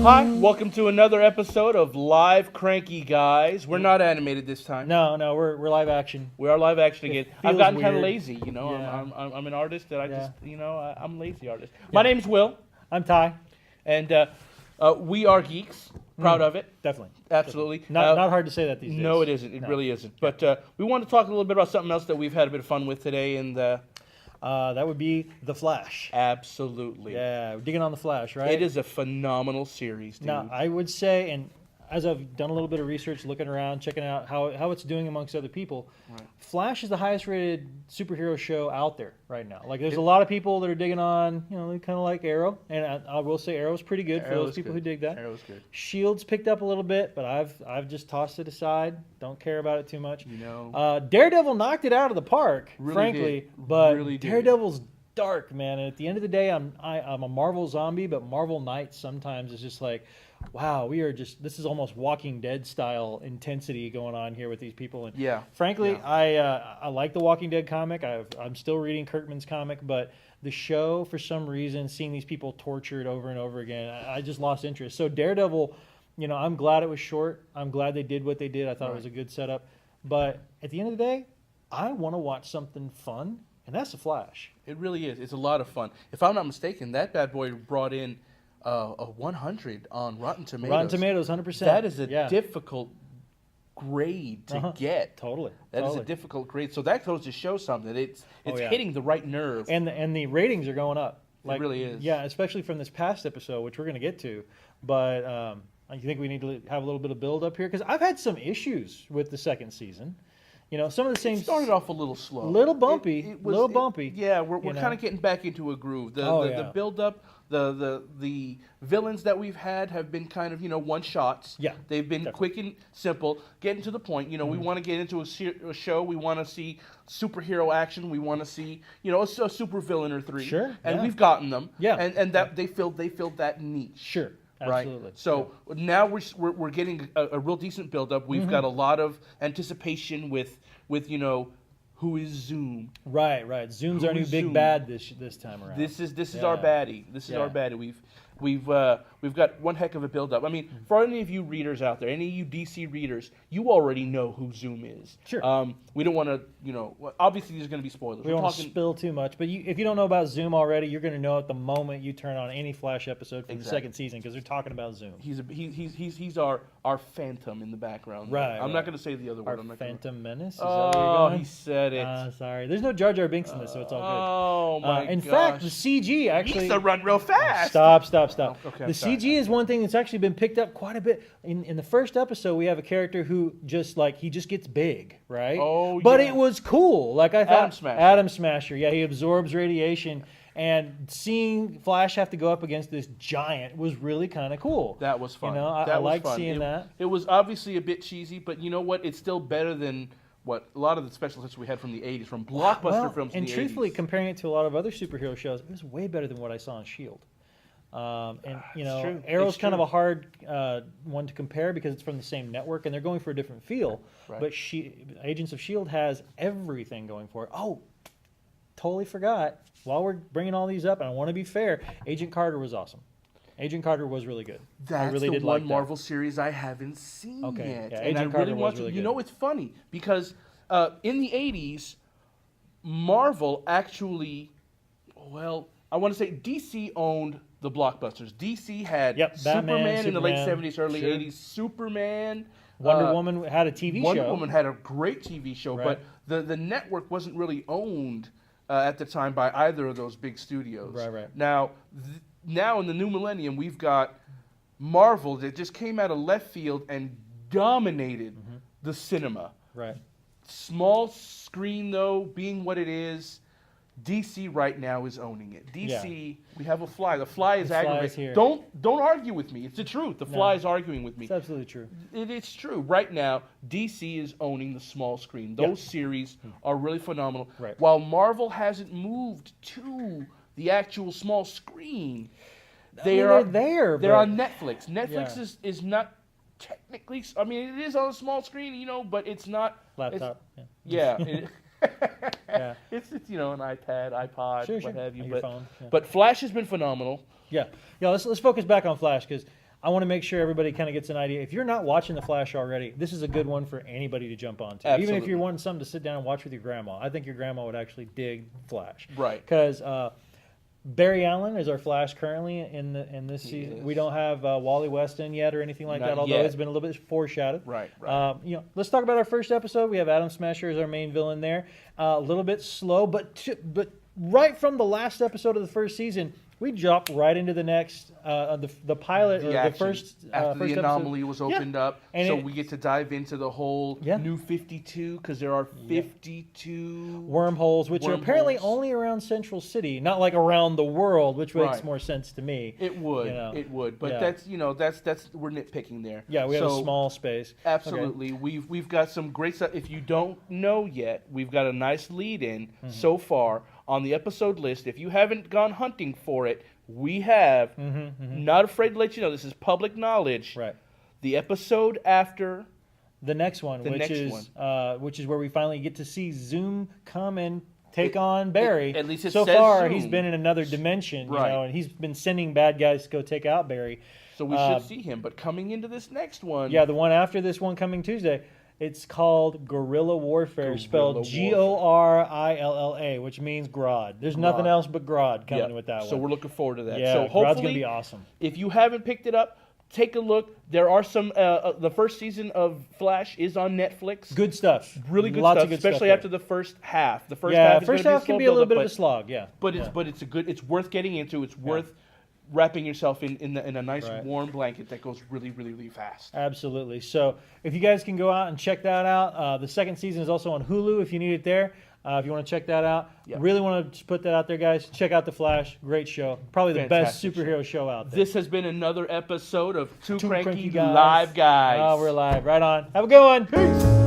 Hi, welcome to another episode of Live Cranky Guys. We're not animated this time. No, we're live action. We are live action again. I've feels gotten kind of weird. lazy, you know. Yeah. I'm an artist that Yeah. I'm a lazy artist. My name's Will, I'm Ty. and we are geeks. Proud of it. Definitely. Absolutely. Not hard to say that these days. No, it isn't. It really isn't. But we want to talk a little bit about something else that we've had a bit of fun with today, and That would be The Flash. absolutely. Yeah, we're digging on The Flash, right? It is a phenomenal series, dude. Now, I would say, and as I've done a little bit of research, looking around, checking out how it's doing amongst other people, Right. Flash is the highest rated superhero show out there right now. Like, there's a lot of people that are digging on, they kind of like Arrow, and I will say Arrow's pretty good for those people who dig that. Arrow's good. Shield's picked up a little bit, but I've just tossed it aside. Don't care about it too much. Daredevil knocked it out of the park, Really frankly, did. but Really did. Daredevil's dark, man. And at the end of the day, I'm a Marvel zombie, but Marvel Knights sometimes is just like, wow, this is almost Walking Dead style intensity going on here with these people. And Yeah. frankly, Yeah. I like the Walking Dead comic. I'm still reading Kirkman's comic, but the show, for some reason, seeing these people tortured over and over again, I just lost interest. So Daredevil, I'm glad it was short. I'm glad they did what they did. I thought it was a good setup. But at the end of the day, I want to watch something fun, and that's The Flash. It really is. It's a lot of fun. If I'm not mistaken, that bad boy brought in a 100 on Rotten Tomatoes. Rotten Tomatoes, 100%. That is a difficult grade to get. Totally. That is a difficult grade. So that goes to show something. It's hitting the right nerve. And the ratings are going up. It really is. Yeah, especially from this past episode, which we're going to get to. But I think we need to have a little bit of build up here because I've had some issues with the second season. Some of the same. It started off a little slow. Little bumpy. Little bumpy. Yeah, we're kind of getting back into a groove. The build up, the villains that we've had have been kind of one shots. Yeah, they've been quick and simple, getting to the point. We want to get into a show. We want to see superhero action. We want to see a super villain or three. Sure, and we've gotten them. Yeah, and that they filled that niche. Sure. Absolutely. Right. So now we're getting a real decent build up. We've got a lot of anticipation with who is Zoom. Right. Zoom's our new big bad this time around. This is our baddie. This is our baddie. We've got one heck of a build up. I mean, for any of you readers out there, any of you DC readers, you already know who Zoom is. Sure. We don't want to, obviously there's going to be spoilers. We don't want to spill too much, but if you don't know about Zoom already, you're going to know at the moment you turn on any Flash episode from the second season because they're talking about Zoom. He's our Phantom in the background. Right. I'm not going to say the other word. Phantom Menace. Is that where you're going? He said it. Sorry. There's no Jar Jar Binks in this, so it's all good. Oh my In fact, the CG actually. He needs to run real fast. Stop. Oh, okay, The CG is one thing that's actually been picked up quite a bit. In the first episode, we have a character who just gets big, right? Oh, but yeah. it was cool. Like I thought, Atom Smasher. Yeah, he absorbs radiation, and seeing Flash have to go up against this giant was really kind of cool. That was fun. I liked seeing that. It was obviously a bit cheesy, but you know what? It's still better than what a lot of the special effects we had from the 80s, from blockbuster films in the 80s. And truthfully, comparing it to a lot of other superhero shows, it was way better than what I saw on S.H.I.E.L.D. Arrow's kind of a hard one to compare because it's from the same network and they're going for a different feel. Right. But Agents of S.H.I.E.L.D. has everything going for it. Oh, totally forgot. While we're bringing all these up, and I want to be fair, Agent Carter was awesome. Agent Carter was really good. That's I really the did one like Marvel series I haven't seen yet. Yeah, and Agent I really Carter want was to. really You good. know, it's funny because in the 80s, Marvel actually, I want to say DC owned the blockbusters. DC had Superman in the late 70s, early 80s. Superman. Wonder Woman had a TV show. Wonder Woman had a great TV show, but the network wasn't really owned at the time by either of those big studios. Right. Now in the new millennium, we've got Marvel that just came out of left field and dominated the cinema. Right. Small screen, though, being what it is, DC right now is owning it. DC, we have a Fly. The Fly is aggravating. Don't argue with me. It's the truth. The Fly is arguing with me. It's absolutely true. It's true. Right now, DC is owning the small screen. Those series are really phenomenal. Right. While Marvel hasn't moved to the actual small screen, they're there. They're on Netflix. Netflix is not technically. I mean, it is on a small screen, but it's not. Laptop. It's an iPad, iPod, what have you. Your phone. But Flash has been phenomenal. Yeah. Let's focus back on Flash because I want to make sure everybody kind of gets an idea. If you're not watching The Flash already, this is a good one for anybody to jump onto. Absolutely. Even if you're wanting something to sit down and watch with your grandma. I think your grandma would actually dig Flash. Right. Because Barry Allen is our Flash currently in this season. Yes. We don't have Wally Weston yet or anything like Not that, although yet. it's been a little bit foreshadowed. Right. Let's talk about our first episode. We have Adam Smasher as our main villain there. A little bit slow, but right from the last episode of the first season, we jump right into the next, the pilot, or the action. first After first the episode. anomaly was opened up, And so it- we get to dive into the whole Yeah. new 52, because there are 52 wormholes, which are apparently wormholes. only around Central City, not like around the world, which makes Right. more sense to me. It would, You know. it would, but Yeah. that's we're nitpicking there. Yeah, we have a So, small space. Absolutely, we've got some great stuff. If you don't know yet, we've got a nice lead in so far on the episode list. If you haven't gone hunting for it, we have. Not afraid to let you know, this is public knowledge. Right. The episode after The next one, The which next is which is where we finally get to see Zoom come and take on Barry. at least it so says far, Zoom. he's been in another dimension, Right. and he's been sending bad guys to go take out Barry. So we should see him. But coming into this next one, Yeah, the one after this one coming Tuesday, it's called Guerrilla Warfare, spelled Guerrilla Gorilla, which means Grodd. There's nothing Grodd. else but Grodd coming yeah. with that one. So we're looking forward to that. yeah, so Grodd's gonna hopefully, be awesome. if you haven't picked it up, take a look. There are some. The first season of Flash is on Netflix. Good stuff. Really good Lots stuff, of good especially stuff after the first half. The first yeah, half is first gonna half be a can slow be a little buildup, bit of a slog. Yeah, But yeah. it's a good. It's worth getting into. It's worth wrapping yourself in a nice Right. warm blanket that goes really, really, really fast. Absolutely. So if you guys can go out and check that out, the second season is also on Hulu if you need it there. If you want to check that out, Yep. really want to put that out there, guys. Check out The Flash. Great show. Probably the best Fantastic superhero show out there. This has been another episode of Two Cranky Guys. Live Guys. Oh, we're live. Right on. Have a good one. Peace.